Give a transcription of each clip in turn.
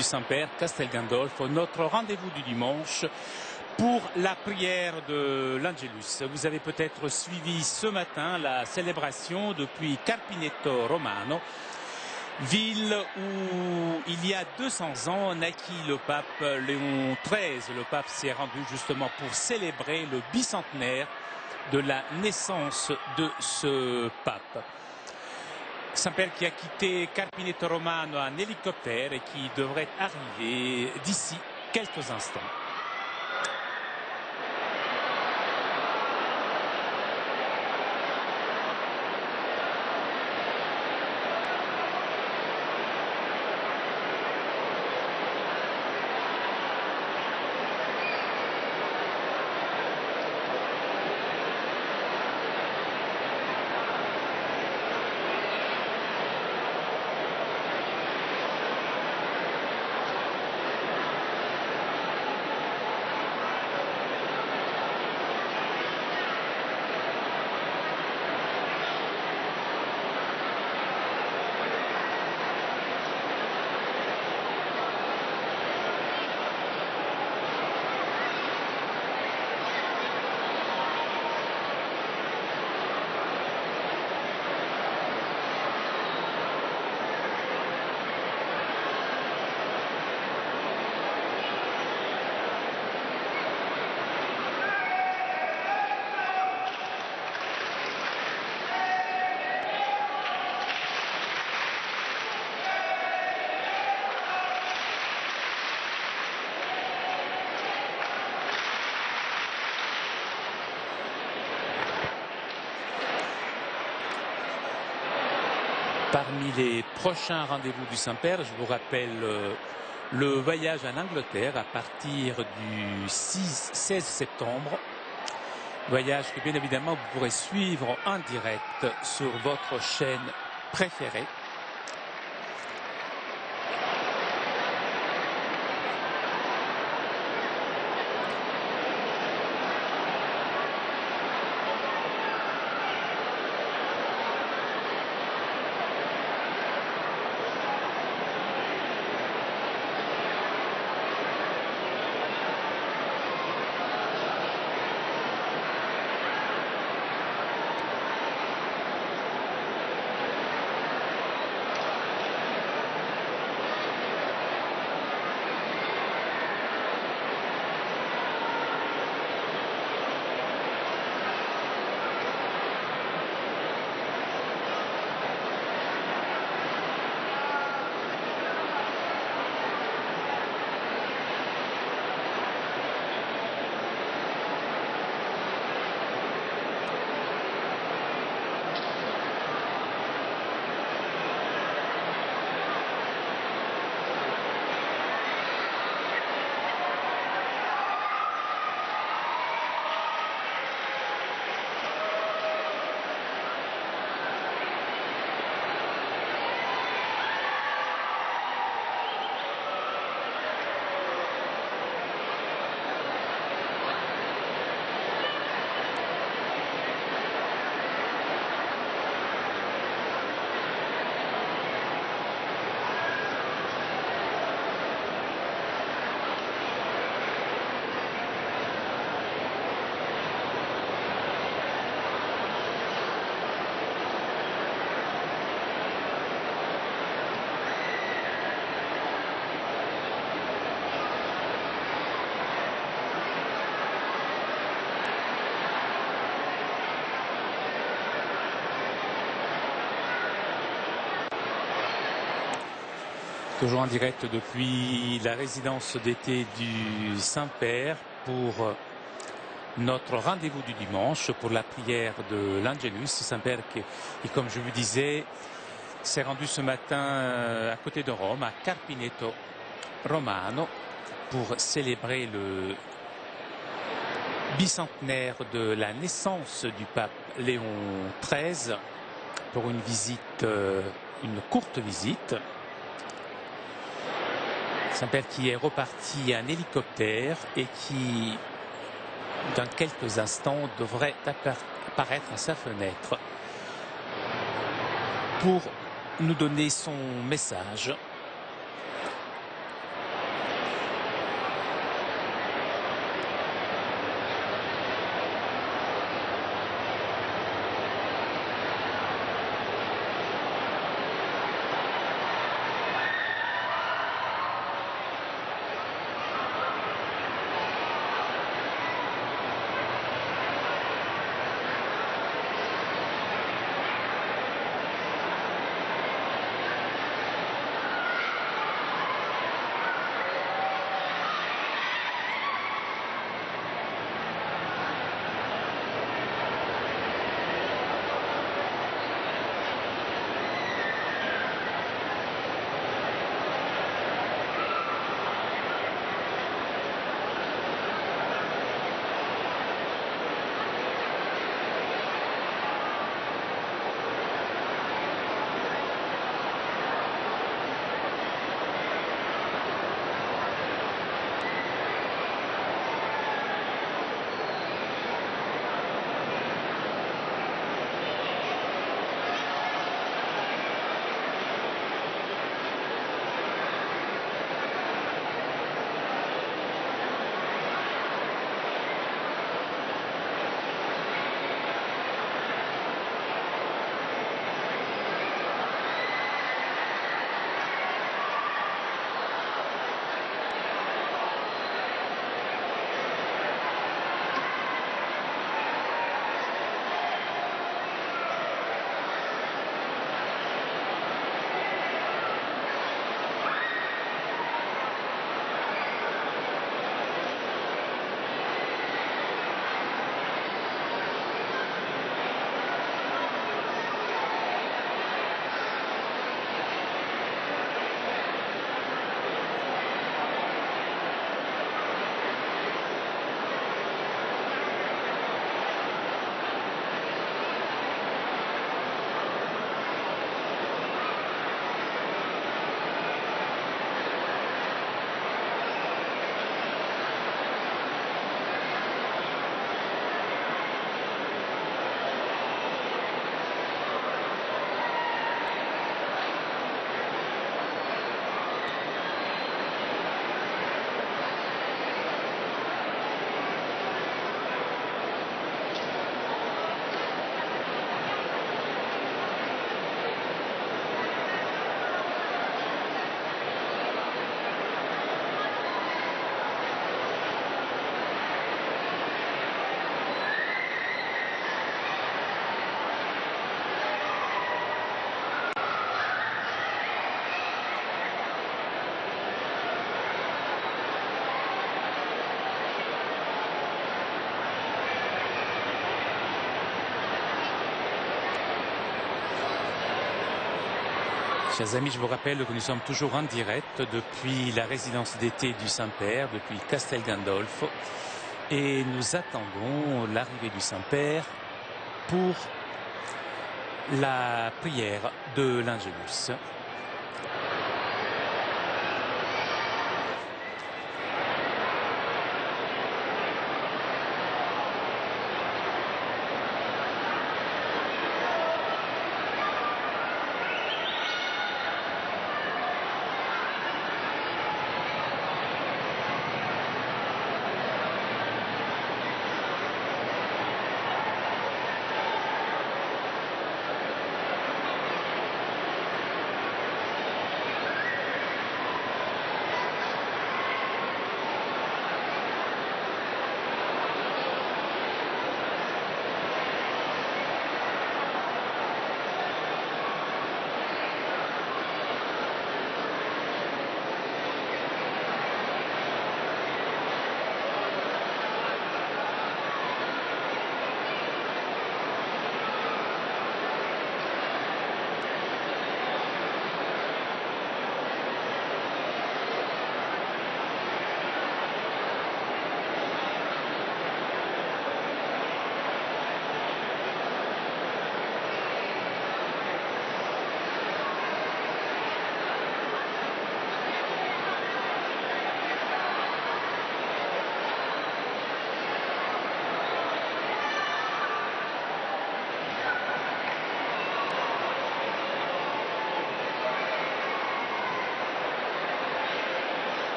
du Saint-Père, Castel Gandolfo, notre rendez-vous du dimanche pour la prière de l'Angelus. Vous avez peut-être suivi ce matin la célébration depuis Carpineto Romano, ville où il y a 200 ans naquit le pape Léon XIII. Le pape s'est rendu justement pour célébrer le bicentenaire de la naissance de ce pape. Saint-Père qui a quitté Carpineto Romano en hélicoptère et qui devrait arriver d'ici quelques instants. Parmi les prochains rendez-vous du Saint-Père, je vous rappelle le voyage en Angleterre à partir du 16 septembre. Voyage que bien évidemment vous pourrez suivre en direct sur votre chaîne préférée. Toujours en direct depuis la résidence d'été du Saint-Père pour notre rendez-vous du dimanche pour la prière de l'Angelus. Saint-Père qui, comme je vous disais, s'est rendu ce matin à côté de Rome, à Carpineto Romano, pour célébrer le bicentenaire de la naissance du pape Léon XIII pour une visite, une courte visite. Saint-Père qui est reparti en hélicoptère et qui, dans quelques instants, devrait apparaître à sa fenêtre pour nous donner son message. Chers amis, je vous rappelle que nous sommes toujours en direct depuis la résidence d'été du Saint-Père, depuis Castel Gandolfo. Et nous attendons l'arrivée du Saint-Père pour la prière de l'Angelus.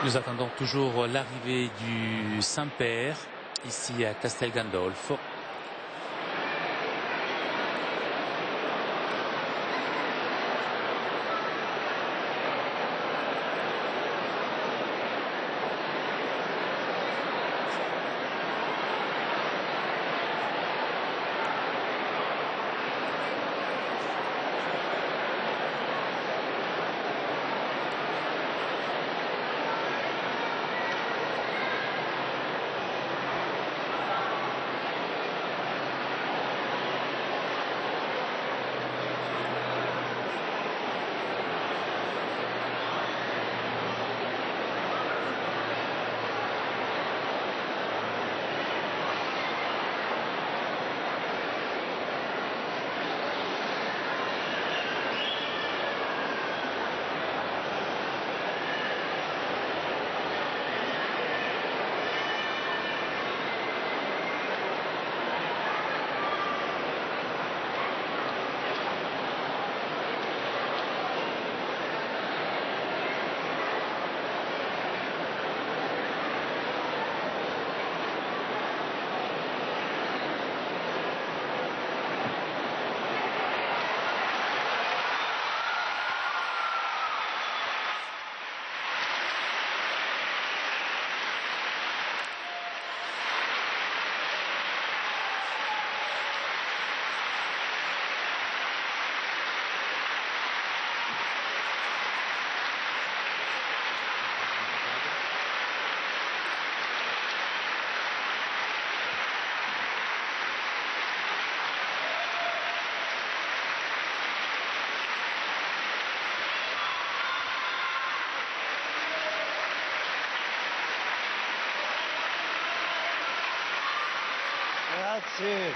Nous attendons toujours l'arrivée du Saint-Père ici à Castel Gandolfo. Grazie.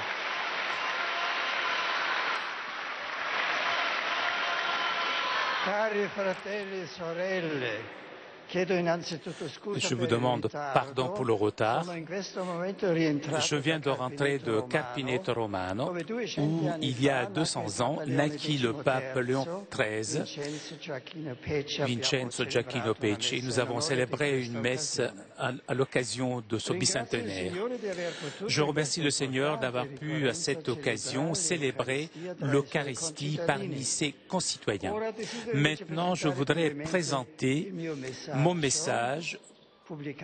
Cari fratelli e sorelle, je vous demande pardon pour le retard. Je viens de rentrer de Carpineto Romano, où il y a 200 ans naquit le pape Léon XIII, Vincenzo Gioacchino Pecci. Nous avons célébré une messe à l'occasion de ce bicentenaire. Je remercie le Seigneur d'avoir pu, à cette occasion, célébrer l'Eucharistie parmi ses concitoyens. Maintenant, je voudrais présenter mon message,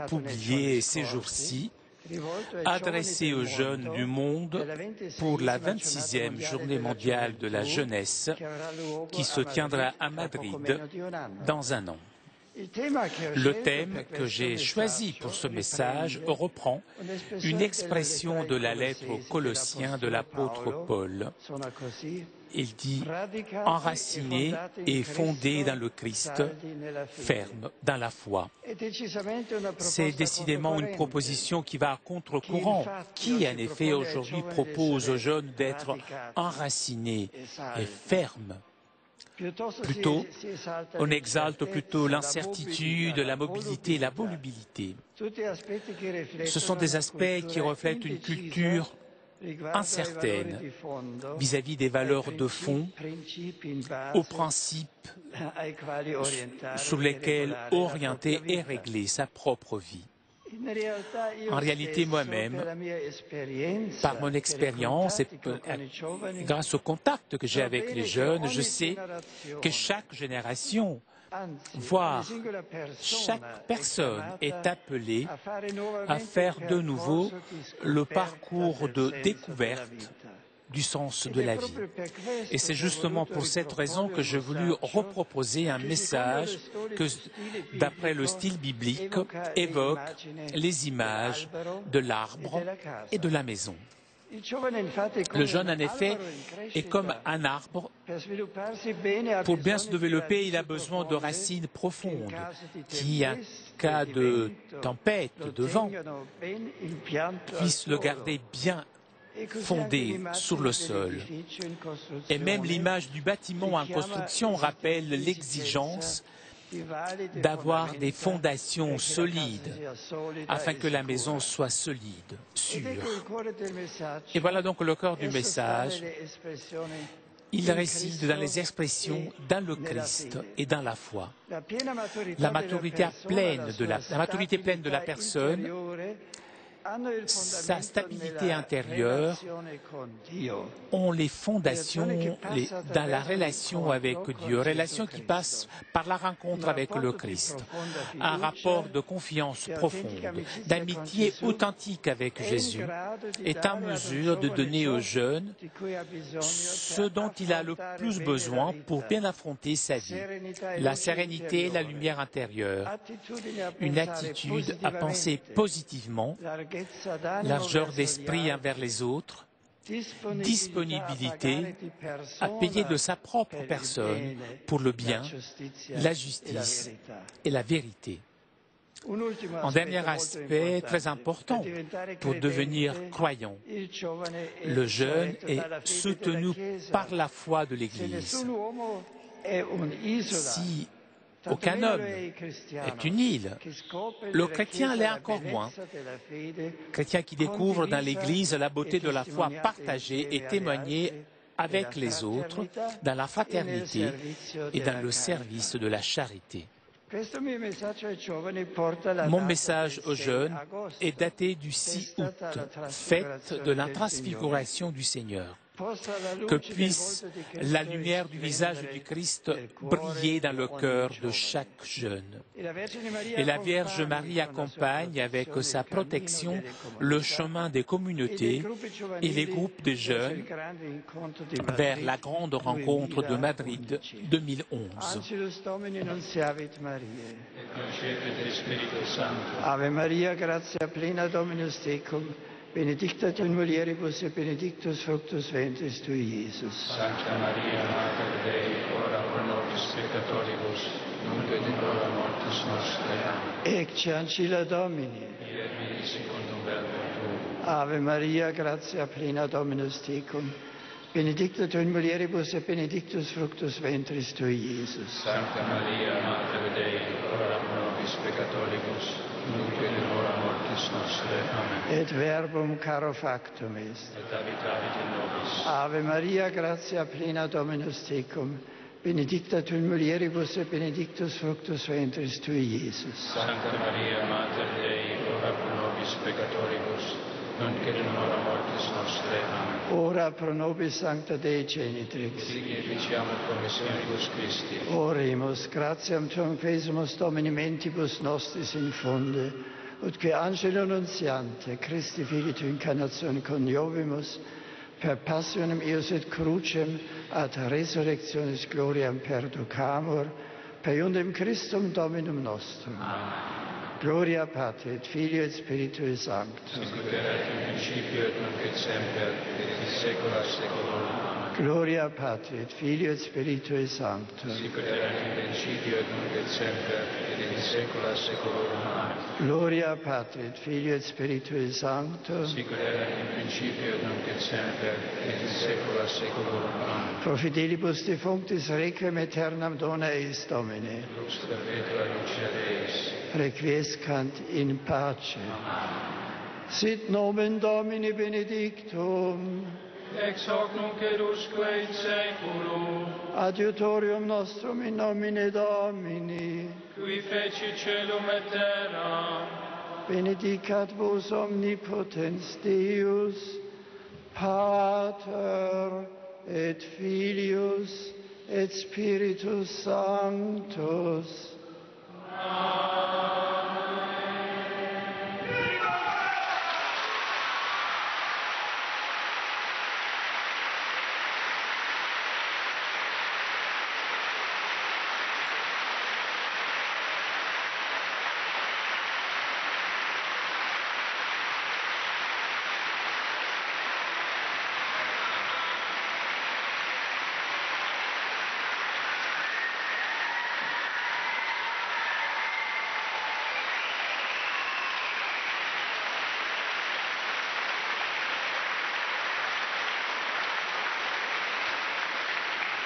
publié ces jours-ci, adressé aux jeunes du monde pour la 26e journée mondiale de la jeunesse qui se tiendra à Madrid dans un an. Le thème que j'ai choisi pour ce message reprend une expression de la lettre aux Colossiens de l'apôtre Paul. Il dit « enraciné et fondé dans le Christ, ferme dans la foi ». C'est décidément une proposition qui va à contre-courant. Qui, en effet, aujourd'hui propose aux jeunes d'être enracinés et fermes? Plutôt, on exalte plutôt l'incertitude, la mobilité et la volubilité. Ce sont des aspects qui reflètent une culture incertaine vis-à-vis des valeurs de fond, aux principes sur lesquels orienter et régler sa propre vie. En réalité, moi-même, par mon expérience et grâce au contact que j'ai avec les jeunes, je sais que chaque génération, voire chaque personne est appelée à faire de nouveau le parcours de découverte du sens de la vie. Et c'est justement pour cette raison que j'ai voulu reproposer un message que, d'après le style biblique, évoque les images de l'arbre et de la maison. Le jeune, en effet, est comme un arbre. Pour bien se développer, il a besoin de racines profondes qui, en cas de tempête, de vent, puissent le garder bien fondé sur le sol. Et même l'image du bâtiment en construction rappelle l'exigence d'avoir des fondations solides afin que la maison soit solide, sûre. Et voilà donc le cœur du message. Il réside dans les expressions, dans le Christ et dans la foi. La maturité pleine de la personne, sa stabilité intérieure ont les fondations dans la relation avec Dieu, relation qui passe par la rencontre avec le Christ, un rapport de confiance profonde, d'amitié authentique avec Jésus, est en mesure de donner aux jeunes ce dont il a le plus besoin pour bien affronter sa vie, la sérénité et la lumière intérieure, une attitude à penser positivement, largeur d'esprit envers les autres, disponibilité à payer de sa propre personne pour le bien, la justice et la vérité. Un dernier aspect très important pour devenir croyant, le jeune est soutenu par la foi de l'Église. Si aucun homme est une île, le chrétien l'est encore moins. Chrétien qui découvre dans l'Église la beauté de la foi partagée et témoignée avec les autres dans la fraternité et dans le service de la charité. Mon message aux jeunes est daté du 6 août, fête de la transfiguration du Seigneur. Que puisse la lumière du visage du Christ briller dans le cœur de chaque jeune. Et la Vierge Marie accompagne avec sa protection le chemin des communautés et les groupes de jeunes vers la grande rencontre de Madrid 2011. Ave Maria, gratia plena Dominus tecum, benedicta tu in mulieribus et benedictus fructus ventris tui, Iesus. Sancta Maria, Mater Dei, ora pro nobis peccatoribus, nunc et in hora mortis nostre. Amen. Ecce ancilla Domini. Fiat mi secundum verbum tuum. Ave Maria, gratia plena Dominus tecum, benedicta tu in mulieribus et benedictus fructus ventris tui, Iesus. Sancta Maria, Mater Dei, ora pro nobis peccatoribus, nunc et in hora mortis nostre. Amen. Et verbum caro factum est. Et habitavit in nobis. Ave Maria, gratia plena Dominus tecum, benedicta tu in mulieribus et benedictus fructus ventris tui, Iesus. Sancta Maria, Mater Dei, ora pro nobis peccatoribus, nunc et in hora mortis nostre. Amen. Ora pro nobis sancta Dei genitrix. Sic ficiam promissionibus Christi. Oremus, gratiam tuam fesumus Domini mentibus nostris infunde, ut que angelo nuntiante, Christi Filii tu incarnatione coniovimus, per passionem eius et crucem ad resurrectionis gloriam perducamur, per iundem Christum Dominum nostrum. Amen. Gloria Patri et Filio et Spiritui Sancto. Sicut erat in principio et nunc et semper, et in saecula saeculorum. Amen. Gloria Patri et Filio et Spiritui Sancto. Sicut erat in principio et nunc et semper, et in saecula saeculorum. Amen. Gloria Patri et Filio et Spiritui Sancto. Sicut erat in principio et nunc et semper, et in saecula saeculorum. Amen. Pro fidelibus defunctis requiem aeternam dona eis Domine. Lux perpetua lucia Deis. Requiescant in pace. Sit nomen Domini benedictum. Ex hoc nunc et usque in saeculum, Adiutorium nostrum in nomine Domini. qui feci celum et terram. Benedicat vos omnipotens Deus, Pater et Filius et Spiritus Sanctus.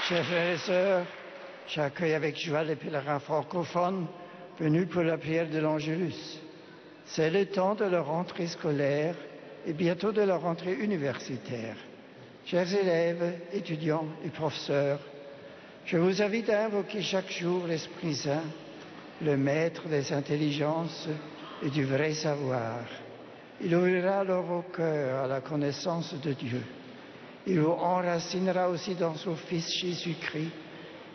Chers frères et sœurs, j'accueille avec joie les pèlerins francophones venus pour la prière de l'Angélus. C'est le temps de leur rentrée scolaire et bientôt de leur rentrée universitaire. Chers élèves, étudiants et professeurs, je vous invite à invoquer chaque jour l'Esprit Saint, le maître des intelligences et du vrai savoir. Il ouvrira alors vos cœurs à la connaissance de Dieu. Il vous enracinera aussi dans son Fils Jésus-Christ.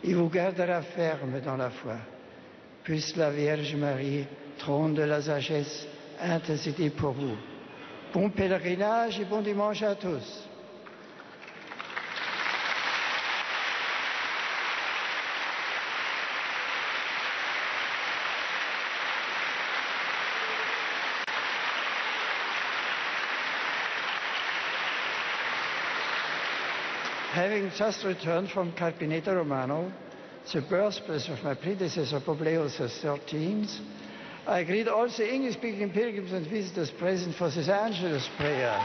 Il vous gardera ferme dans la foi. Puisse la Vierge Marie, trône de la sagesse, intercéder pour vous. Bon pèlerinage et bon dimanche à tous. Having just returned from Carpineto Romano, the birthplace of my predecessor Pope Leo XIII, I greet all the English-speaking pilgrims and visitors present for this Angelus prayer.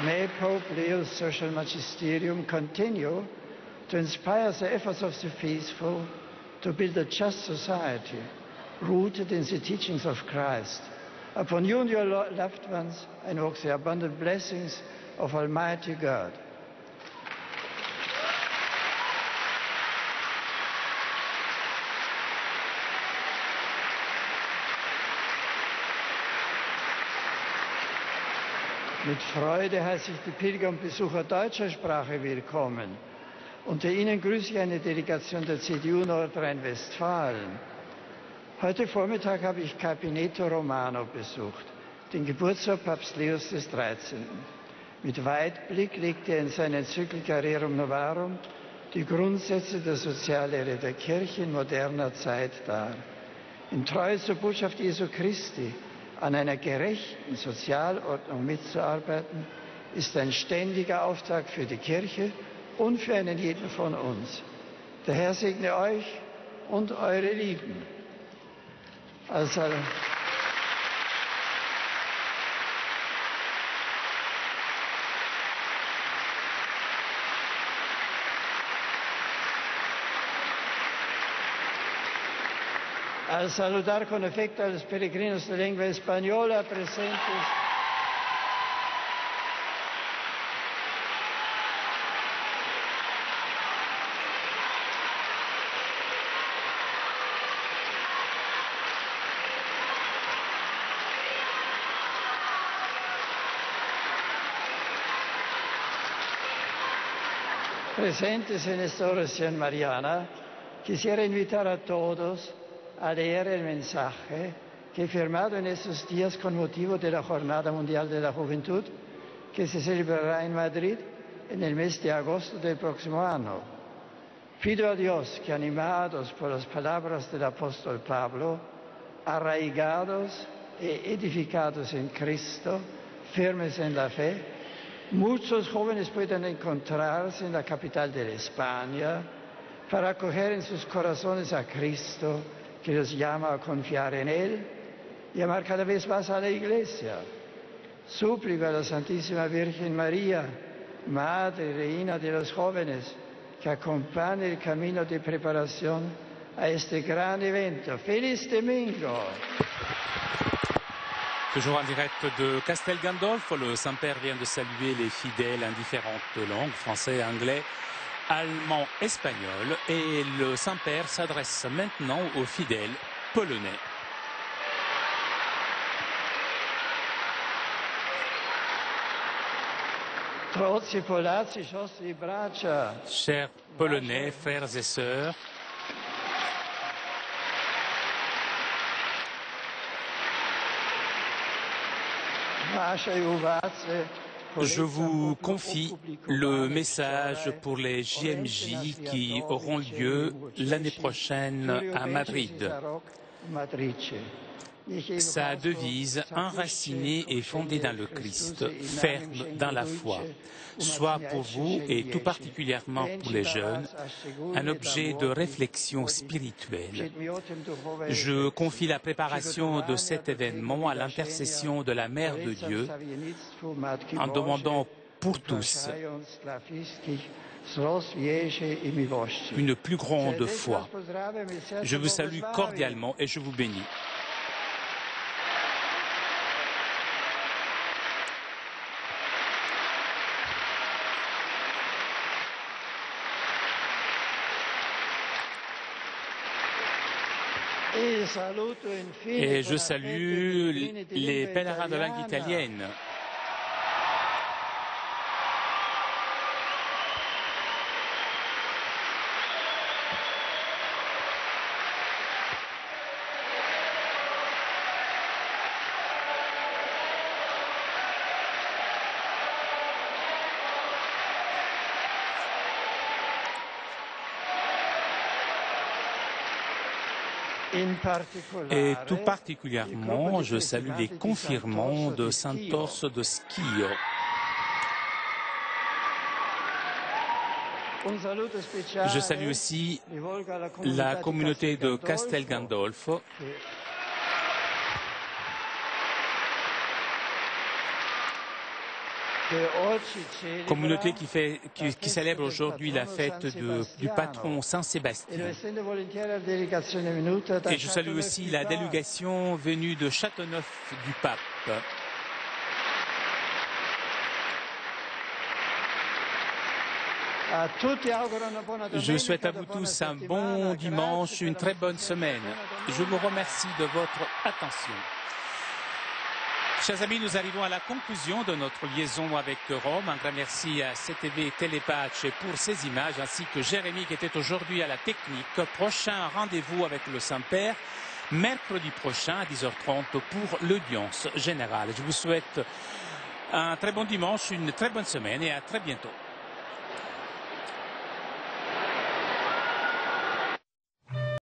May Pope Leo's social magisterium continue to inspire the efforts of the faithful to build a just society rooted in the teachings of Christ. Upon you and your loved ones, I invoke the abundant blessings of Almighty God. Mit Freude heiße ich die Pilger und Besucher deutscher Sprache willkommen. Unter Ihnen grüße ich eine Delegation der CDU Nordrhein-Westfalen. Heute Vormittag habe ich Carpineto Romano besucht, den Geburtsort Papst Leos XIII. Mit Weitblick legte er in seiner Enzyklika Rerum Novarum die Grundsätze der Soziallehre der Kirche in moderner Zeit dar. In Treue zur Botschaft Jesu Christi An einer gerechten Sozialordnung mitzuarbeiten, ist ein ständiger Auftrag für die Kirche und für einen jeden von uns. Der Herr segne euch und eure Lieben. Al saludar con afecto a los peregrinos de lengua española presentes, en esta oración mariana, quisiera invitar a todos a leer el mensaje que he firmado en estos días con motivo de la Jornada Mundial de la Juventud, que se celebrará en Madrid en el mes de agosto del próximo año. Pido a Dios que, animados por las palabras del apóstol Pablo, arraigados e edificados en Cristo, firmes en la fe, muchos jóvenes puedan encontrarse en la capital de España para acoger en sus corazones a Cristo, que los llama a confiar en Él y amar cada vez más a la Iglesia. Suplico a la Santísima Virgen María, Madre y Reina de los jóvenes, que acompañe el camino de preparación a este gran evento. ¡Feliz domingo! Toujours en direct de Castel Gandolfo, le Saint-Père vient de saluer les fidèles en différentes langues, français, anglais, allemand, espagnol, et le Saint-Père s'adresse maintenant aux fidèles polonais. Chers Polonais, frères et sœurs, je vous confie le message pour les JMJ qui auront lieu l'année prochaine à Madrid. Sa devise, enracinée et fondée dans le Christ, ferme dans la foi, soit pour vous et tout particulièrement pour les jeunes, un objet de réflexion spirituelle. Je confie la préparation de cet événement à l'intercession de la Mère de Dieu, en demandant pour tous une plus grande foi. Je vous salue cordialement et je vous bénis. Et je salue les pèlerins de langue italienne. Et tout particulièrement, je salue les confirmants de Saint-Orso de Schio. Je salue aussi la communauté de Castel Gandolfo. Communauté qui célèbre aujourd'hui la fête du patron Saint-Sébastien. Et je salue aussi la délégation venue de Châteauneuf-du-Pape. Je souhaite à vous tous un bon dimanche, une très bonne semaine. Je vous remercie de votre attention. Chers amis, nous arrivons à la conclusion de notre liaison avec Rome. Un grand merci à CTV Telepatch pour ces images, ainsi que Jérémy qui était aujourd'hui à la technique. Prochain rendez-vous avec le Saint-Père, mercredi prochain à 10h30 pour l'audience générale. Je vous souhaite un très bon dimanche, une très bonne semaine et à très bientôt.